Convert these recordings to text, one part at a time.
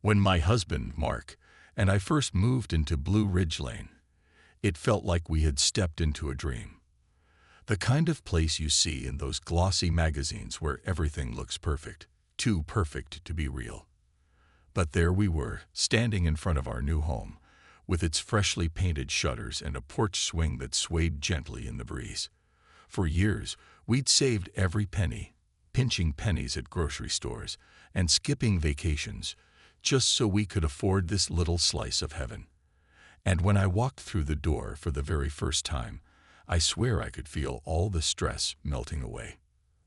When my husband, Mark, and I first moved into Blue Ridge Lane, it felt like we had stepped into a dream. The kind of place you see in those glossy magazines where everything looks perfect, too perfect to be real. But there we were, standing in front of our new home, with its freshly painted shutters and a porch swing that swayed gently in the breeze. For years, we'd saved every penny, pinching pennies at grocery stores and skipping vacations, just so we could afford this little slice of heaven. And when I walked through the door for the very first time, I swear I could feel all the stress melting away.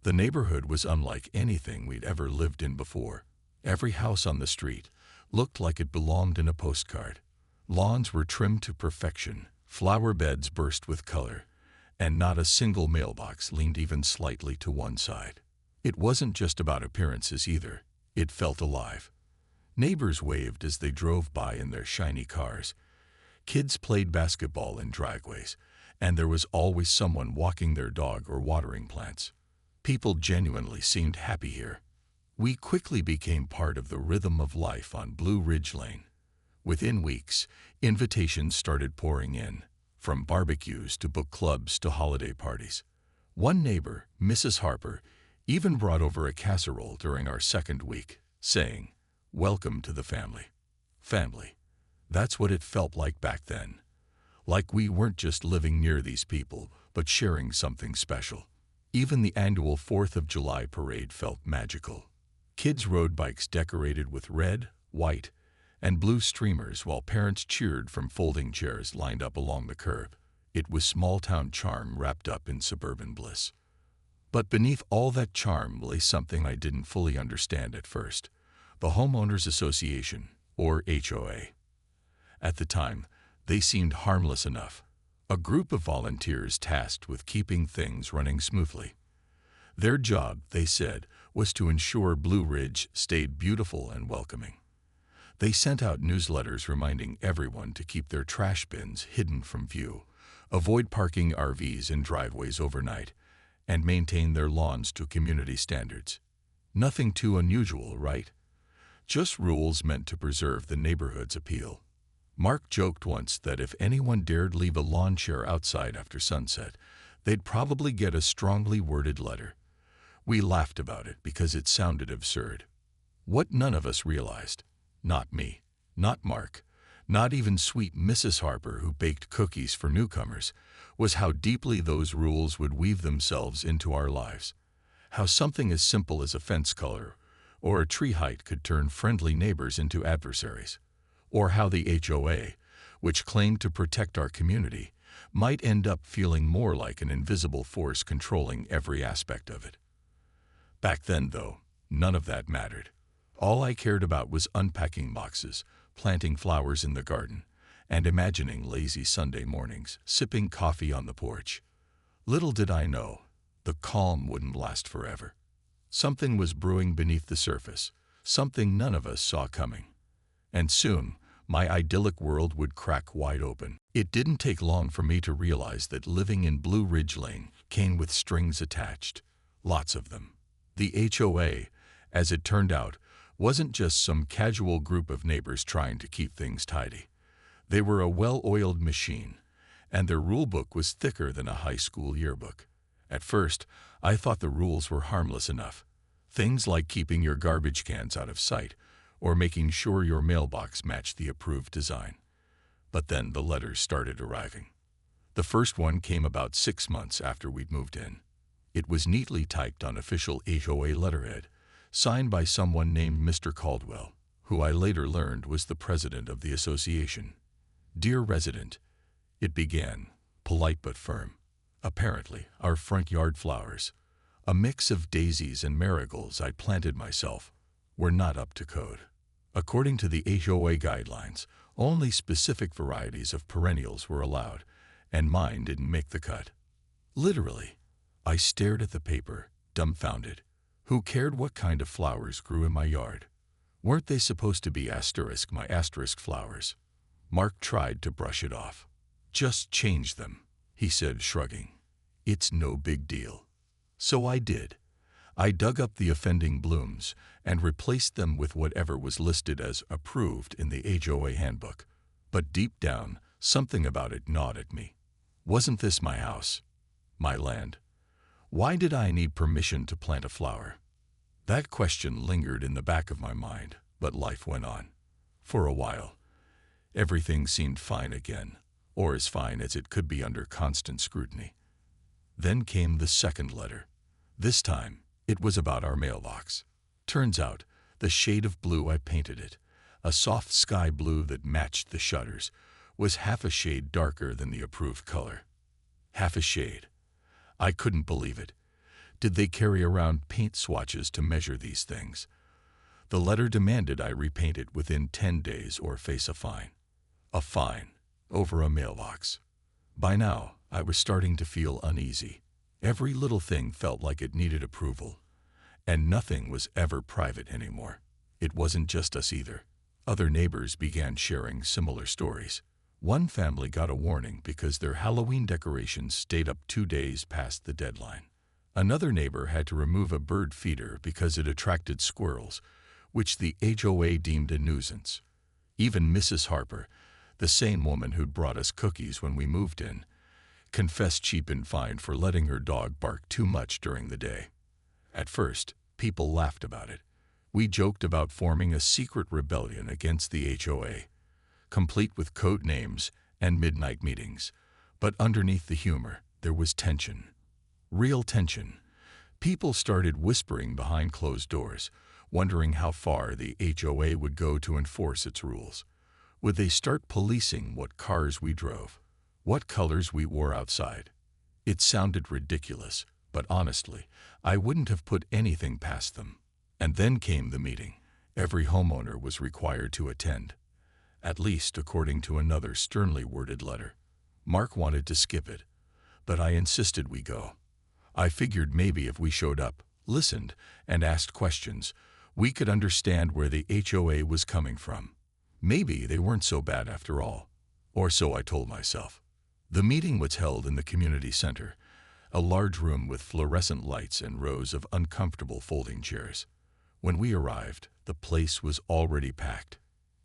The neighborhood was unlike anything we'd ever lived in before. Every house on the street looked like it belonged in a postcard. Lawns were trimmed to perfection, flower beds burst with color, and not a single mailbox leaned even slightly to one side. It wasn't just about appearances either. It felt alive. Neighbors waved as they drove by in their shiny cars. Kids played basketball in driveways, and there was always someone walking their dog or watering plants. People genuinely seemed happy here. We quickly became part of the rhythm of life on Blue Ridge Lane. Within weeks, invitations started pouring in, from barbecues to book clubs to holiday parties. One neighbor, Mrs. Harper, even brought over a casserole during our second week, saying, "Welcome to the family." Family. That's what it felt like back then. Like we weren't just living near these people, but sharing something special. Even the annual 4th of July parade felt magical. Kids rode bikes decorated with red, white, and blue streamers while parents cheered from folding chairs lined up along the curb. It was small-town charm wrapped up in suburban bliss. But beneath all that charm lay something I didn't fully understand at first: the Homeowners Association, or HOA. At the time, they seemed harmless enough. A group of volunteers tasked with keeping things running smoothly. Their job, they said, was to ensure Blue Ridge stayed beautiful and welcoming. They sent out newsletters reminding everyone to keep their trash bins hidden from view, avoid parking RVs in driveways overnight, and maintain their lawns to community standards. Nothing too unusual, right? Just rules meant to preserve the neighborhood's appeal. Mark joked once that if anyone dared leave a lawn chair outside after sunset, they'd probably get a strongly worded letter. We laughed about it because it sounded absurd. What none of us realized, not me, not Mark, not even sweet Mrs. Harper who baked cookies for newcomers, was how deeply those rules would weave themselves into our lives. How something as simple as a fence color or a tree height could turn friendly neighbors into adversaries. Or how the HOA, which claimed to protect our community, might end up feeling more like an invisible force controlling every aspect of it. Back then, though, none of that mattered. All I cared about was unpacking boxes, planting flowers in the garden, and imagining lazy Sunday mornings, sipping coffee on the porch. Little did I know, the calm wouldn't last forever. Something was brewing beneath the surface, something none of us saw coming. And soon, my idyllic world would crack wide open. It didn't take long for me to realize that living in Blue Ridge Lane came with strings attached. Lots of them. The HOA, as it turned out, wasn't just some casual group of neighbors trying to keep things tidy. They were a well-oiled machine, and their rule book was thicker than a high school yearbook. At first, I thought the rules were harmless enough. Things like keeping your garbage cans out of sight, or making sure your mailbox matched the approved design. But then the letters started arriving. The first one came about 6 months after we'd moved in. It was neatly typed on official HOA letterhead, signed by someone named Mr. Caldwell, who I later learned was the president of the association. "Dear resident," it began, polite but firm. "Apparently, our front yard flowers, a mix of daisies and marigolds I'd planted myself, were not up to code. According to the HOA guidelines, only specific varieties of perennials were allowed, and mine didn't make the cut." Literally, I stared at the paper, dumbfounded. Who cared what kind of flowers grew in my yard? Weren't they supposed to be my asterisk flowers? Mark tried to brush it off. "Just change them," he said, shrugging. "It's no big deal." So I did. I dug up the offending blooms and replaced them with whatever was listed as approved in the HOA handbook. But deep down, something about it gnawed at me. Wasn't this my house? My land? Why did I need permission to plant a flower? That question lingered in the back of my mind, but life went on. For a while, everything seemed fine again, or as fine as it could be under constant scrutiny. Then came the second letter. This time, it was about our mailbox. Turns out, the shade of blue I painted it, a soft sky blue that matched the shutters, was half a shade darker than the approved color. Half a shade. I couldn't believe it. Did they carry around paint swatches to measure these things? The letter demanded I repaint it within 10 days or face a fine. A fine, over a mailbox. By now, I was starting to feel uneasy. Every little thing felt like it needed approval. And nothing was ever private anymore. It wasn't just us either. Other neighbors began sharing similar stories. One family got a warning because their Halloween decorations stayed up 2 days past the deadline. Another neighbor had to remove a bird feeder because it attracted squirrels, which the HOA deemed a nuisance. Even Mrs. Harper, the same woman who'd brought us cookies when we moved in, confessed she'd been fined for letting her dog bark too much during the day. At first, people laughed about it. We joked about forming a secret rebellion against the HOA, complete with code names and midnight meetings. But underneath the humor, there was tension. Real tension. People started whispering behind closed doors, wondering how far the HOA would go to enforce its rules. Would they start policing what cars we drove? What colors we wore outside? It sounded ridiculous, but honestly, I wouldn't have put anything past them. And then came the meeting. Every homeowner was required to attend, at least according to another sternly worded letter. Mark wanted to skip it, but I insisted we go. I figured maybe if we showed up, listened, and asked questions, we could understand where the HOA was coming from. Maybe they weren't so bad after all, or so I told myself. The meeting was held in the community center, a large room with fluorescent lights and rows of uncomfortable folding chairs. When we arrived, the place was already packed.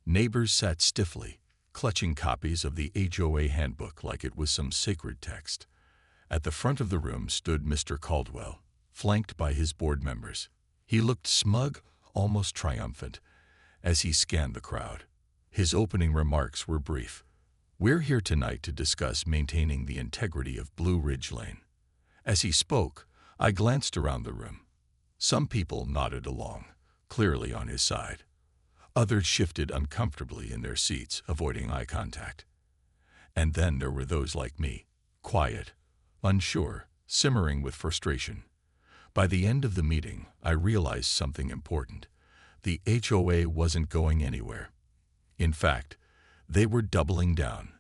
Neighbors sat stiffly, clutching copies of the HOA handbook like it was some sacred text. At the front of the room stood Mr. Caldwell, flanked by his board members. He looked smug, almost triumphant, as he scanned the crowd. His opening remarks were brief. "We're here tonight to discuss maintaining the integrity of Blue Ridge Lane." As he spoke, I glanced around the room. Some people nodded along, clearly on his side. Others shifted uncomfortably in their seats, avoiding eye contact. And then there were those like me, quiet, unsure, simmering with frustration. By the end of the meeting, I realized something important. The HOA wasn't going anywhere. In fact, they were doubling down.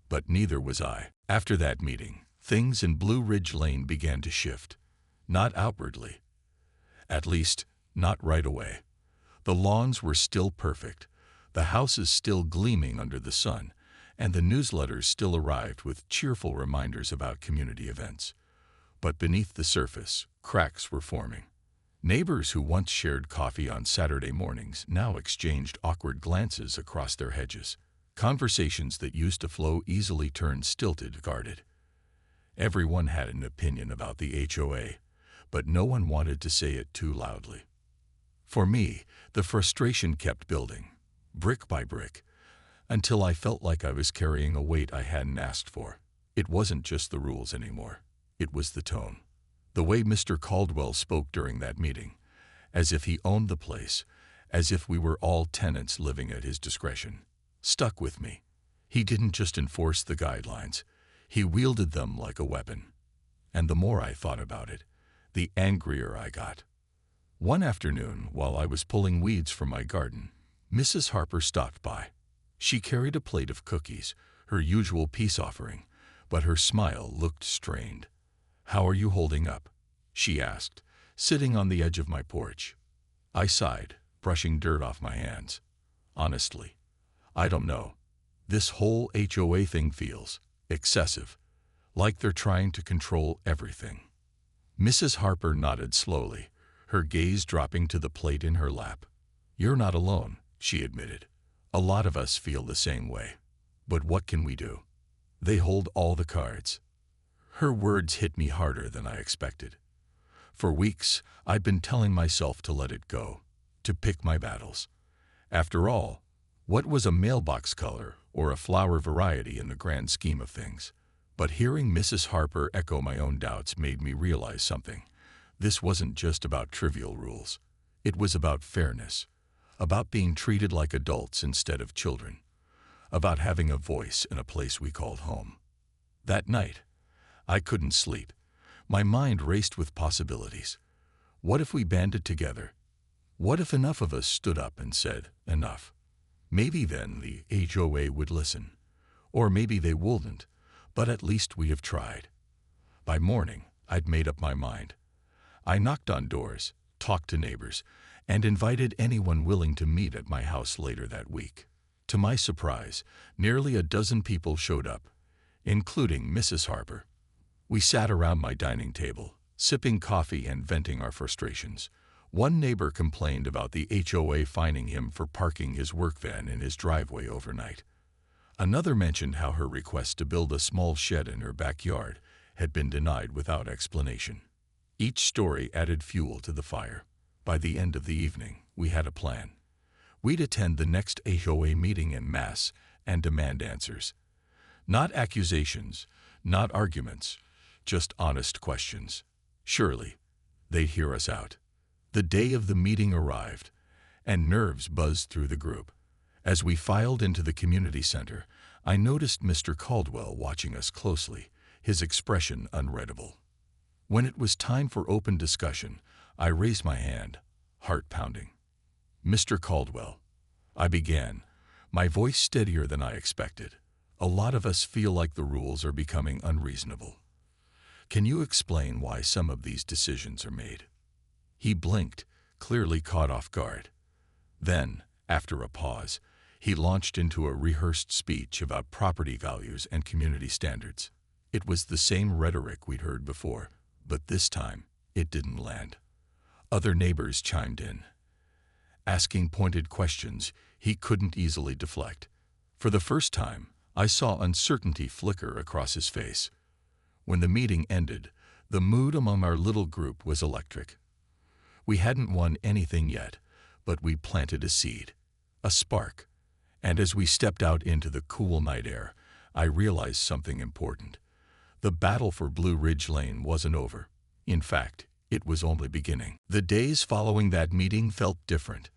But neither was I. After that meeting, things in Blue Ridge Lane began to shift. Not outwardly. At least, not right away. The lawns were still perfect, the houses still gleaming under the sun, and the newsletters still arrived with cheerful reminders about community events. But beneath the surface, cracks were forming. Neighbors who once shared coffee on Saturday mornings now exchanged awkward glances across their hedges. Conversations that used to flow easily turned stilted, guarded. Everyone had an opinion about the HOA, but no one wanted to say it too loudly. For me, the frustration kept building, brick by brick, until I felt like I was carrying a weight I hadn't asked for. It wasn't just the rules anymore. It was the tone. The way Mr. Caldwell spoke during that meeting, as if he owned the place, as if we were all tenants living at his discretion, stuck with me. He didn't just enforce the guidelines, he wielded them like a weapon. And the more I thought about it, the angrier I got. One afternoon, while I was pulling weeds from my garden, Mrs. Harper stopped by. She carried a plate of cookies, her usual peace offering, but her smile looked strained. "How are you holding up?" she asked, sitting on the edge of my porch. I sighed, brushing dirt off my hands. "Honestly, I don't know. This whole HOA thing feels excessive, like they're trying to control everything." Mrs. Harper nodded slowly, her gaze dropping to the plate in her lap. "You're not alone," she admitted. "A lot of us feel the same way. But what can we do? They hold all the cards." Her words hit me harder than I expected. For weeks, I'd been telling myself to let it go, to pick my battles. After all, what was a mailbox color or a flower variety in the grand scheme of things? But hearing Mrs. Harper echo my own doubts made me realize something. This wasn't just about trivial rules. It was about fairness, about being treated like adults instead of children, about having a voice in a place we called home. That night, I couldn't sleep. My mind raced with possibilities. What if we banded together? What if enough of us stood up and said, "Enough"? Maybe then the HOA would listen. Or maybe they wouldn't, but at least we'd have tried. By morning, I'd made up my mind. I knocked on doors, talked to neighbors, and invited anyone willing to meet at my house later that week. To my surprise, nearly a dozen people showed up, including Mrs. Harper. We sat around my dining table, sipping coffee and venting our frustrations. One neighbor complained about the HOA fining him for parking his work van in his driveway overnight. Another mentioned how her request to build a small shed in her backyard had been denied without explanation. Each story added fuel to the fire. By the end of the evening, we had a plan. We'd attend the next HOA meeting en masse and demand answers. Not accusations, not arguments, just honest questions. Surely, they'd hear us out. The day of the meeting arrived, and nerves buzzed through the group. As we filed into the community center, I noticed Mr. Caldwell watching us closely, his expression unreadable. When it was time for open discussion, I raised my hand, heart pounding. "Mr. Caldwell," I began, my voice steadier than I expected. "A lot of us feel like the rules are becoming unreasonable. Can you explain why some of these decisions are made?" He blinked, clearly caught off guard. Then, after a pause, he launched into a rehearsed speech about property values and community standards. It was the same rhetoric we'd heard before, but this time, it didn't land. Other neighbors chimed in, asking pointed questions he couldn't easily deflect. For the first time, I saw uncertainty flicker across his face. When the meeting ended, the mood among our little group was electric. We hadn't won anything yet, but we planted a seed, a spark. And as we stepped out into the cool night air, I realized something important. The battle for Blue Ridge Lane wasn't over. In fact, it was only beginning. The days following that meeting felt different.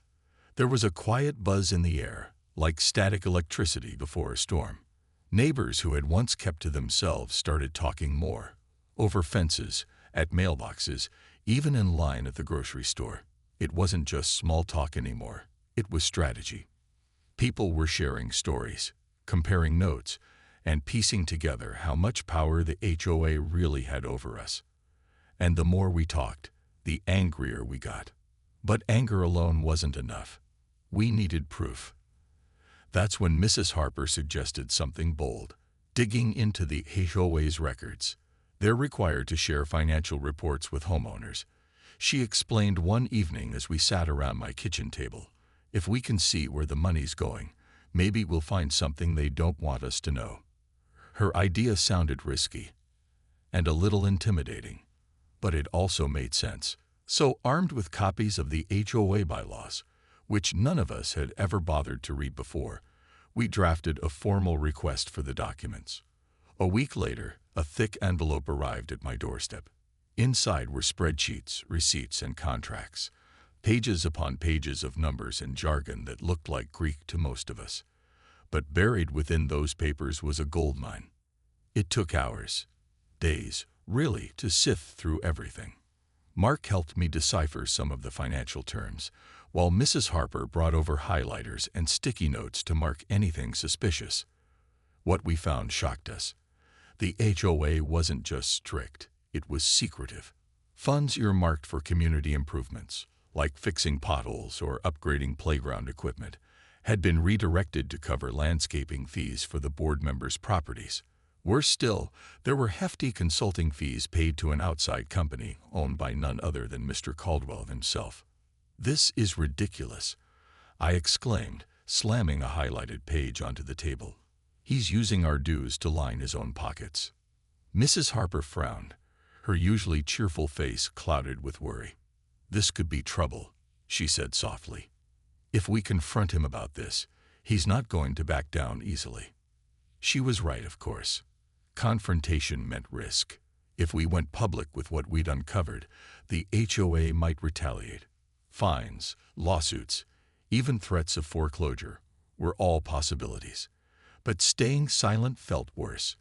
There was a quiet buzz in the air, like static electricity before a storm. Neighbors who had once kept to themselves started talking more, over fences, at mailboxes, even in line at the grocery store. It wasn't just small talk anymore. It was strategy. People were sharing stories, comparing notes, and piecing together how much power the HOA really had over us. And the more we talked, the angrier we got. But anger alone wasn't enough. We needed proof. That's when Mrs. Harper suggested something bold, digging into the HOA's records. They're required to share financial reports with homeowners. She explained one evening as we sat around my kitchen table. If we can see where the money's going, maybe we'll find something they don't want us to know. Her idea sounded risky and a little intimidating, but it also made sense. So, armed with copies of the HOA bylaws, which none of us had ever bothered to read before, we drafted a formal request for the documents. A week later, a thick envelope arrived at my doorstep. Inside were spreadsheets, receipts, and contracts, pages upon pages of numbers and jargon that looked like Greek to most of us. But buried within those papers was a goldmine. It took hours, days, really, to sift through everything. Mark helped me decipher some of the financial terms, while Mrs. Harper brought over highlighters and sticky notes to mark anything suspicious. What we found shocked us. The HOA wasn't just strict, it was secretive. Funds earmarked for community improvements, like fixing potholes or upgrading playground equipment, had been redirected to cover landscaping fees for the board members' properties. Worse still, there were hefty consulting fees paid to an outside company owned by none other than Mr. Caldwell himself. "This is ridiculous," I exclaimed, slamming a highlighted page onto the table. "He's using our dues to line his own pockets." Mrs. Harper frowned, her usually cheerful face clouded with worry. "This could be trouble," she said softly. "If we confront him about this, he's not going to back down easily." She was right, of course. Confrontation meant risk. If we went public with what we'd uncovered, the HOA might retaliate. Fines, lawsuits, even threats of foreclosure were all possibilities. But staying silent felt worse.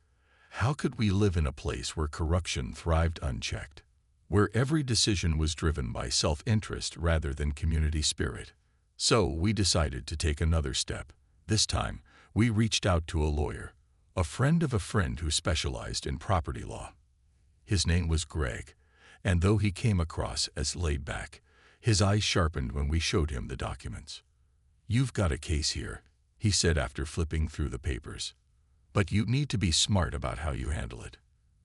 How could we live in a place where corruption thrived unchecked, where every decision was driven by self-interest rather than community spirit? So we decided to take another step. This time, we reached out to a lawyer, a friend of a friend who specialized in property law. His name was Greg, and though he came across as laid back, his eyes sharpened when we showed him the documents. "You've got a case here," he said after flipping through the papers. "But you need to be smart about how you handle it.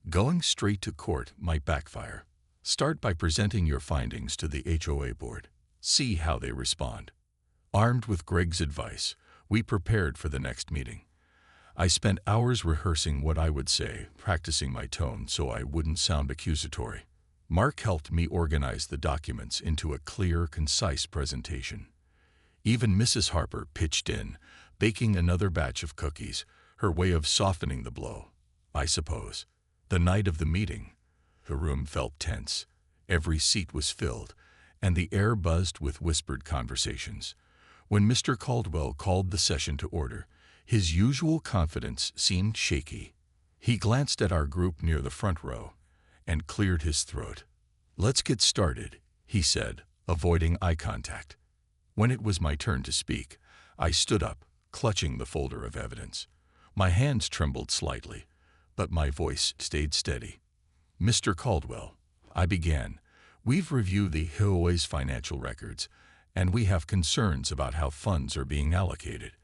Going straight to court might backfire. Start by presenting your findings to the HOA board. See how they respond." Armed with Greg's advice, we prepared for the next meeting. I spent hours rehearsing what I would say, practicing my tone so I wouldn't sound accusatory. Mark helped me organize the documents into a clear, concise presentation. Even Mrs. Harper pitched in, baking another batch of cookies, her way of softening the blow, I suppose. The night of the meeting, the room felt tense. Every seat was filled, and the air buzzed with whispered conversations. When Mr. Caldwell called the session to order, his usual confidence seemed shaky. He glanced at our group near the front row and cleared his throat. "Let's get started," he said, avoiding eye contact. When it was my turn to speak, I stood up, clutching the folder of evidence. My hands trembled slightly, but my voice stayed steady. "Mr. Caldwell," I began, "we've reviewed the HOA's financial records, and we have concerns about how funds are being allocated."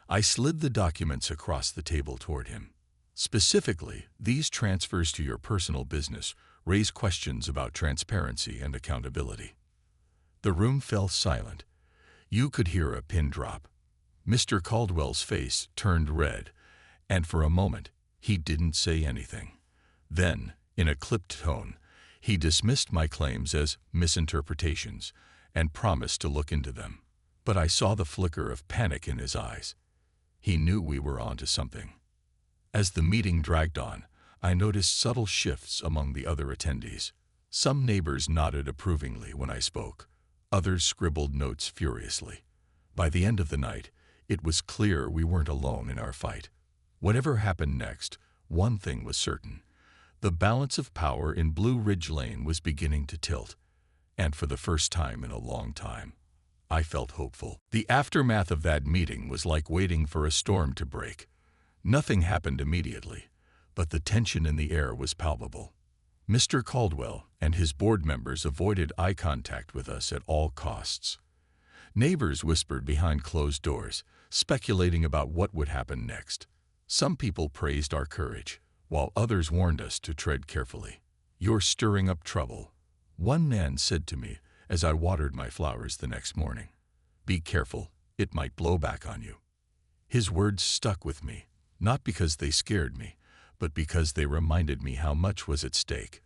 I slid the documents across the table toward him. "Specifically, these transfers to your personal business raise questions about transparency and accountability." The room fell silent. You could hear a pin drop. Mr. Caldwell's face turned red, and for a moment, he didn't say anything. Then, in a clipped tone, he dismissed my claims as misinterpretations and promised to look into them. But I saw the flicker of panic in his eyes. He knew we were onto something. As the meeting dragged on, I noticed subtle shifts among the other attendees. Some neighbors nodded approvingly when I spoke. Others scribbled notes furiously. By the end of the night, it was clear we weren't alone in our fight. Whatever happened next, one thing was certain. The balance of power in Blue Ridge Lane was beginning to tilt. And for the first time in a long time, I felt hopeful. The aftermath of that meeting was like waiting for a storm to break. Nothing happened immediately, but the tension in the air was palpable. Mr. Caldwell and his board members avoided eye contact with us at all costs. Neighbors whispered behind closed doors, speculating about what would happen next. Some people praised our courage, while others warned us to tread carefully. "You're stirring up trouble," one man said to me as I watered my flowers the next morning. "Be careful, it might blow back on you." His words stuck with me, not because they scared me, but because they reminded me how much was at stake.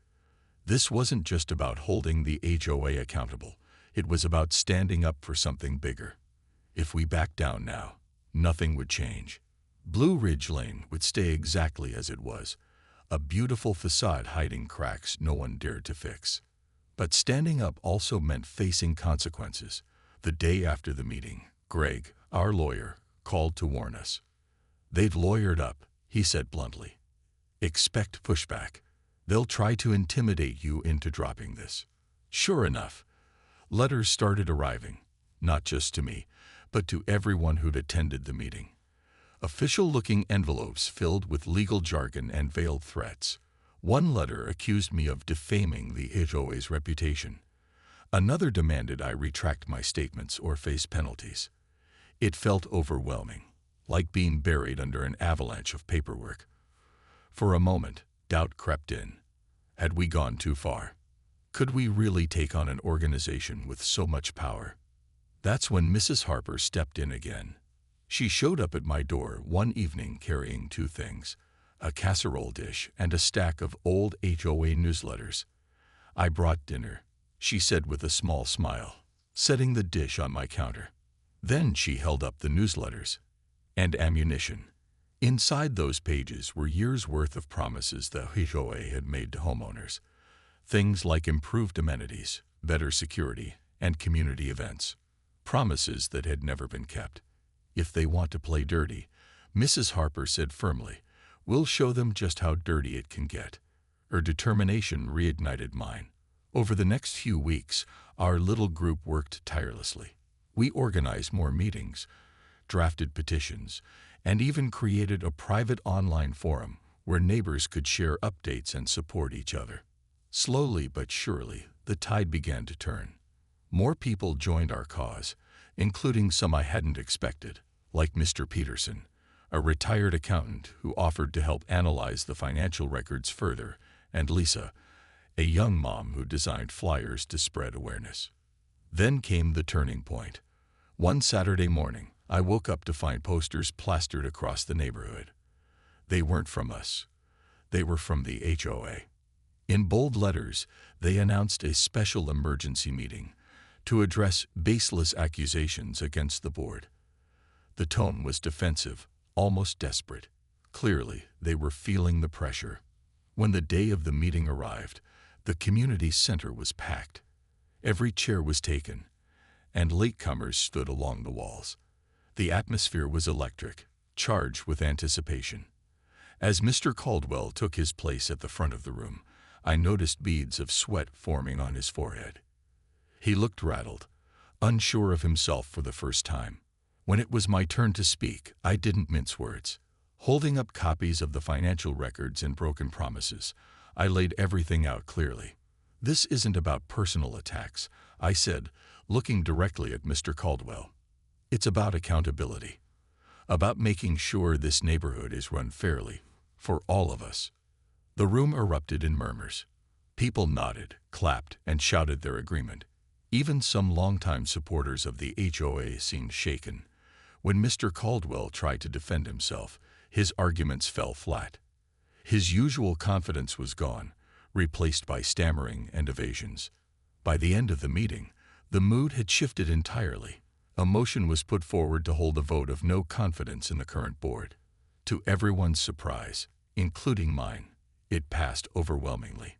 This wasn't just about holding the HOA accountable. It was about standing up for something bigger. If we backed down now, nothing would change. Blue Ridge Lane would stay exactly as it was, a beautiful facade hiding cracks no one dared to fix. But standing up also meant facing consequences. The day after the meeting, Greg, our lawyer, called to warn us. "They've lawyered up," he said bluntly. "Expect pushback. They'll try to intimidate you into dropping this." Sure enough, letters started arriving, not just to me, but to everyone who'd attended the meeting. Official-looking envelopes filled with legal jargon and veiled threats. One letter accused me of defaming the HOA's reputation. Another demanded I retract my statements or face penalties. It felt overwhelming, like being buried under an avalanche of paperwork. For a moment, doubt crept in. Had we gone too far? Could we really take on an organization with so much power? That's when Mrs. Harper stepped in again. She showed up at my door one evening carrying two things, a casserole dish and a stack of old HOA newsletters. "I brought dinner," she said with a small smile, setting the dish on my counter. Then she held up the newsletters. And ammunition. Inside those pages were years' worth of promises the HOA had made to homeowners. Things like improved amenities, better security, and community events. Promises that had never been kept. "If they want to play dirty," Mrs. Harper said firmly, "we'll show them just how dirty it can get." Her determination reignited mine. Over the next few weeks, our little group worked tirelessly. We organized more meetings, drafted petitions, and even created a private online forum where neighbors could share updates and support each other. Slowly but surely, the tide began to turn. More people joined our cause, including some I hadn't expected, like Mr. Peterson, a retired accountant who offered to help analyze the financial records further, and Lisa, a young mom who designed flyers to spread awareness. Then came the turning point. One Saturday morning, I woke up to find posters plastered across the neighborhood. They weren't from us. They were from the HOA. In bold letters, they announced a special emergency meeting to address baseless accusations against the board. The tone was defensive, almost desperate. Clearly, they were feeling the pressure. When the day of the meeting arrived, the community center was packed. Every chair was taken, and latecomers stood along the walls. The atmosphere was electric, charged with anticipation. As Mr. Caldwell took his place at the front of the room, I noticed beads of sweat forming on his forehead. He looked rattled, unsure of himself for the first time. When it was my turn to speak, I didn't mince words. Holding up copies of the financial records and broken promises, I laid everything out clearly. "This isn't about personal attacks," I said, looking directly at Mr. Caldwell. "It's about accountability. About making sure this neighborhood is run fairly, for all of us." The room erupted in murmurs. People nodded, clapped, and shouted their agreement. Even some longtime supporters of the HOA seemed shaken. When Mr. Caldwell tried to defend himself, his arguments fell flat. His usual confidence was gone, replaced by stammering and evasions. By the end of the meeting, the mood had shifted entirely. A motion was put forward to hold a vote of no confidence in the current board. To everyone's surprise, including mine, it passed overwhelmingly.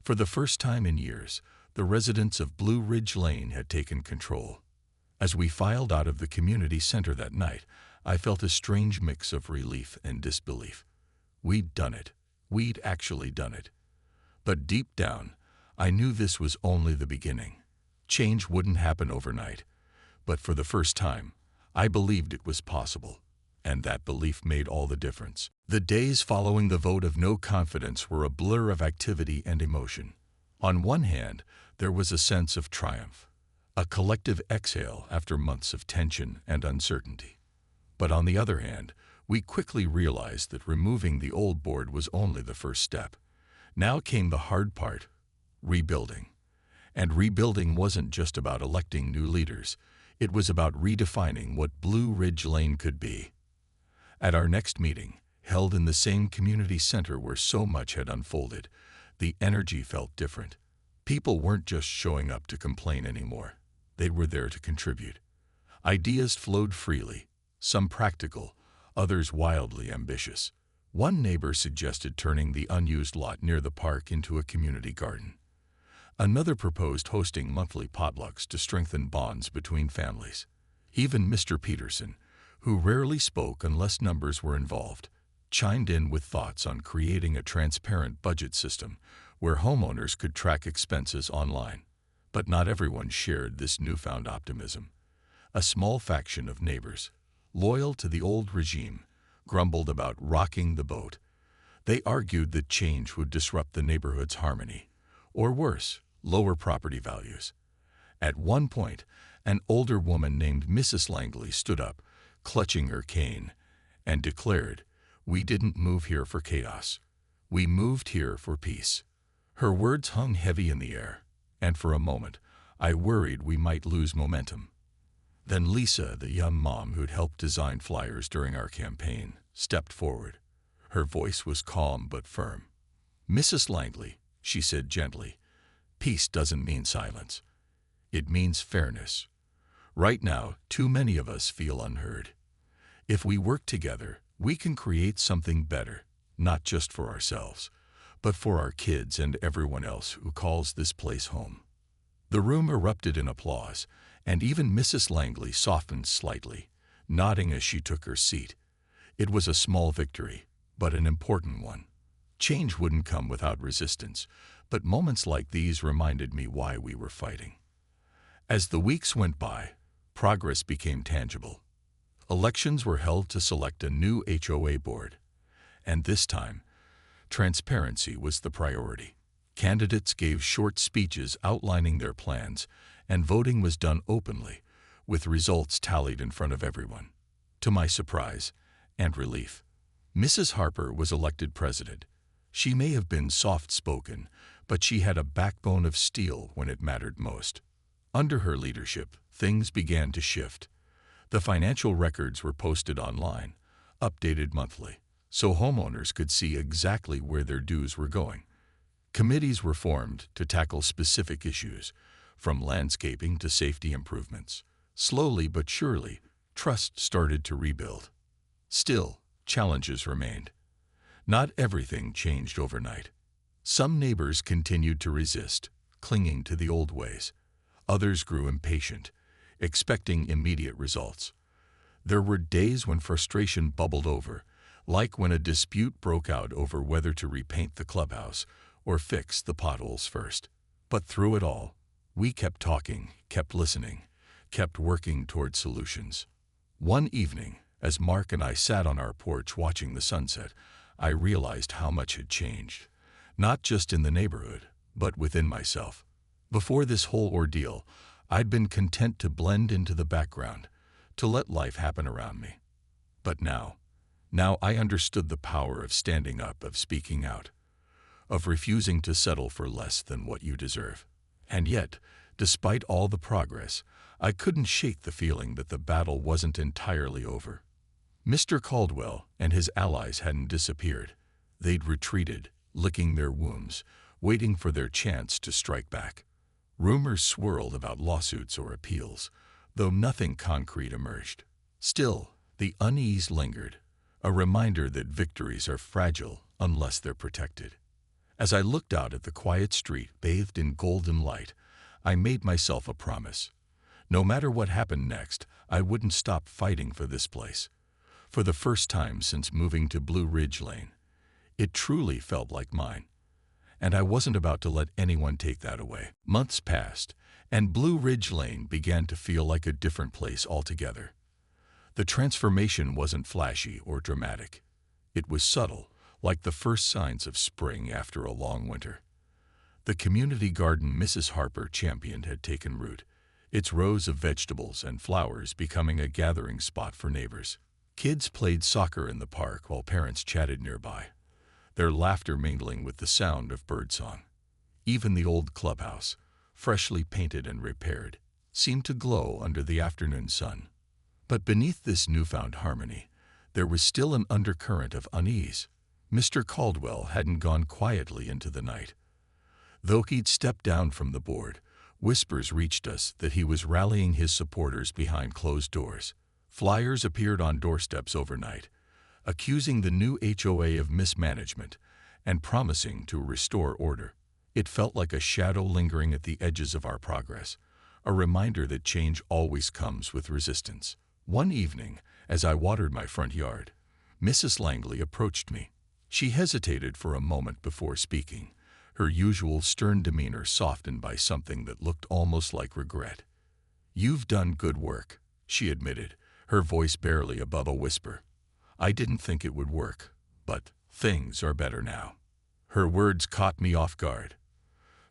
For the first time in years, the residents of Blue Ridge Lane had taken control. As we filed out of the community center that night, I felt a strange mix of relief and disbelief. We'd done it. We'd actually done it. But deep down, I knew this was only the beginning. Change wouldn't happen overnight. But for the first time, I believed it was possible. And that belief made all the difference. The days following the vote of no confidence were a blur of activity and emotion. On one hand, there was a sense of triumph, a collective exhale after months of tension and uncertainty. But on the other hand, we quickly realized that removing the old board was only the first step. Now came the hard part, rebuilding. And rebuilding wasn't just about electing new leaders. It was about redefining what Blue Ridge Lane could be. At our next meeting, held in the same community center where so much had unfolded, the energy felt different. People weren't just showing up to complain anymore. They were there to contribute. Ideas flowed freely, some practical, others wildly ambitious. One neighbor suggested turning the unused lot near the park into a community garden. Another proposed hosting monthly potlucks to strengthen bonds between families. Even Mr. Peterson, who rarely spoke unless numbers were involved, chimed in with thoughts on creating a transparent budget system where homeowners could track expenses online. But not everyone shared this newfound optimism. A small faction of neighbors, loyal to the old regime, grumbled about rocking the boat. They argued that change would disrupt the neighborhood's harmony, or worse, lower property values. At one point, an older woman named Mrs. Langley stood up, clutching her cane, and declared, We didn't move here for chaos. We moved here for peace." Her words hung heavy in the air, and for a moment, I worried we might lose momentum. Then Lisa, the young mom who'd helped design flyers during our campaign, stepped forward. Her voice was calm but firm. "Mrs. Langley," she said gently, "peace doesn't mean silence. It means fairness. Right now, too many of us feel unheard. If we work together, we can create something better, not just for ourselves, but for our kids and everyone else who calls this place home." The room erupted in applause, and even Mrs. Langley softened slightly, nodding as she took her seat. It was a small victory, but an important one. Change wouldn't come without resistance, but moments like these reminded me why we were fighting. As the weeks went by, progress became tangible. Elections were held to select a new HOA board, and this time, transparency was the priority. Candidates gave short speeches outlining their plans, and voting was done openly, with results tallied in front of everyone. To my surprise and relief, Mrs. Harper was elected president. She may have been soft-spoken, but she had a backbone of steel when it mattered most. Under her leadership, things began to shift. The financial records were posted online, updated monthly, so homeowners could see exactly where their dues were going. Committees were formed to tackle specific issues, from landscaping to safety improvements. Slowly but surely, trust started to rebuild. Still, challenges remained. Not everything changed overnight. Some neighbors continued to resist, clinging to the old ways. Others grew impatient, expecting immediate results. There were days when frustration bubbled over, like when a dispute broke out over whether to repaint the clubhouse or fix the potholes first. But through it all, we kept talking, kept listening, kept working toward solutions. One evening, as Mark and I sat on our porch watching the sunset, I realized how much had changed, not just in the neighborhood, but within myself. Before this whole ordeal, I'd been content to blend into the background, to let life happen around me. But now I understood the power of standing up, of speaking out, of refusing to settle for less than what you deserve. And yet, despite all the progress, I couldn't shake the feeling that the battle wasn't entirely over. Mr. Caldwell and his allies hadn't disappeared. They'd retreated, licking their wounds, waiting for their chance to strike back. Rumors swirled about lawsuits or appeals, though nothing concrete emerged. Still, the unease lingered, a reminder that victories are fragile unless they're protected. As I looked out at the quiet street bathed in golden light, I made myself a promise. No matter what happened next, I wouldn't stop fighting for this place. For the first time since moving to Blue Ridge Lane, it truly felt like mine. And I wasn't about to let anyone take that away. Months passed, and Blue Ridge Lane began to feel like a different place altogether. The transformation wasn't flashy or dramatic. It was subtle, like the first signs of spring after a long winter. The community garden Mrs. Harper championed had taken root, its rows of vegetables and flowers becoming a gathering spot for neighbors. Kids played soccer in the park while parents chatted nearby, their laughter mingling with the sound of birdsong. Even the old clubhouse, freshly painted and repaired, seemed to glow under the afternoon sun. But beneath this newfound harmony, there was still an undercurrent of unease. Mr. Caldwell hadn't gone quietly into the night. Though he'd stepped down from the board, whispers reached us that he was rallying his supporters behind closed doors. Flyers appeared on doorsteps overnight, accusing the new HOA of mismanagement and promising to restore order. It felt like a shadow lingering at the edges of our progress, a reminder that change always comes with resistance. One evening, as I watered my front yard, Mrs. Langley approached me. She hesitated for a moment before speaking, her usual stern demeanor softened by something that looked almost like regret. "You've done good work," she admitted, her voice barely above a whisper. "I didn't think it would work, but things are better now." Her words caught me off guard.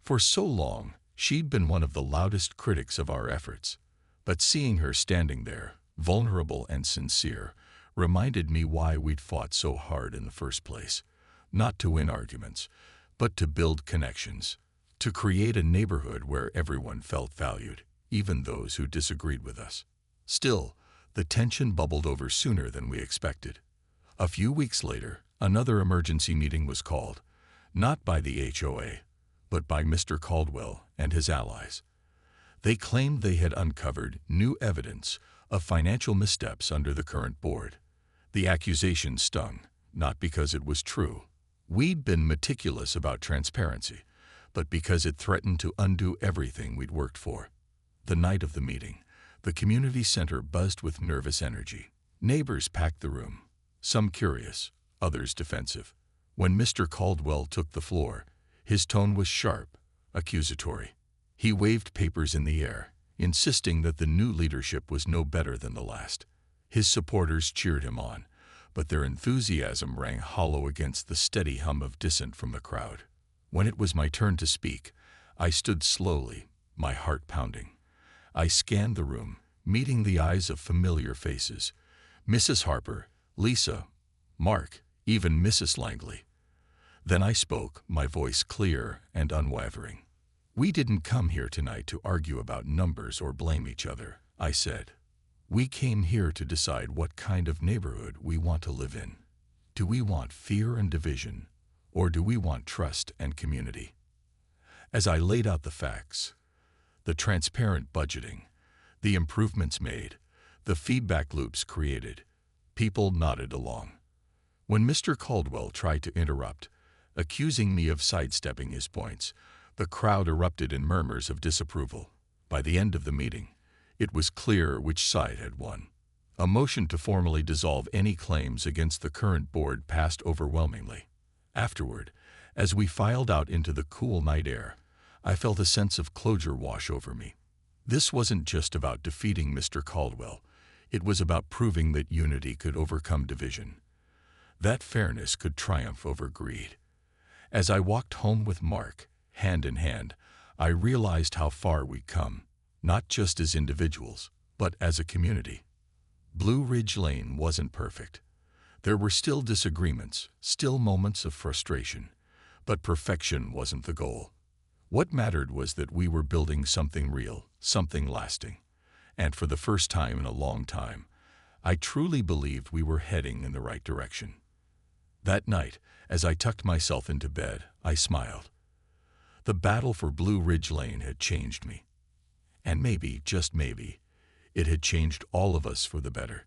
For so long, she'd been one of the loudest critics of our efforts, but seeing her standing there, vulnerable and sincere, reminded me why we'd fought so hard in the first place. Not to win arguments, but to build connections, to create a neighborhood where everyone felt valued, even those who disagreed with us. Still, the tension bubbled over sooner than we expected. A few weeks later, another emergency meeting was called, not by the HOA, but by Mr. Caldwell and his allies. They claimed they had uncovered new evidence of financial missteps under the current board. The accusation stung, not because it was true. We'd been meticulous about transparency, but because it threatened to undo everything we'd worked for. The night of the meeting, the community center buzzed with nervous energy. Neighbors packed the room, some curious, others defensive. When Mr. Caldwell took the floor, his tone was sharp, accusatory. He waved papers in the air, insisting that the new leadership was no better than the last. His supporters cheered him on, but their enthusiasm rang hollow against the steady hum of dissent from the crowd. When it was my turn to speak, I stood slowly, my heart pounding. I scanned the room, meeting the eyes of familiar faces. Mrs. Harper, Lisa, Mark, even Mrs. Langley. Then I spoke, my voice clear and unwavering. "We didn't come here tonight to argue about numbers or blame each other," I said. "We came here to decide what kind of neighborhood we want to live in. Do we want fear and division, or do we want trust and community?" As I laid out the facts, the transparent budgeting, the improvements made, the feedback loops created, people nodded along. When Mr. Caldwell tried to interrupt, accusing me of sidestepping his points, the crowd erupted in murmurs of disapproval. By the end of the meeting, it was clear which side had won. A motion to formally dissolve any claims against the current board passed overwhelmingly. Afterward, as we filed out into the cool night air, I felt a sense of closure wash over me. This wasn't just about defeating Mr. Caldwell. It was about proving that unity could overcome division, that fairness could triumph over greed. As I walked home with Mark, hand in hand, I realized how far we'd come, not just as individuals, but as a community. Blue Ridge Lane wasn't perfect. There were still disagreements, still moments of frustration, but perfection wasn't the goal. What mattered was that we were building something real, something lasting. And for the first time in a long time, I truly believed we were heading in the right direction. That night, as I tucked myself into bed, I smiled. The battle for Blue Ridge Lane had changed me. And maybe, just maybe, it had changed all of us for the better.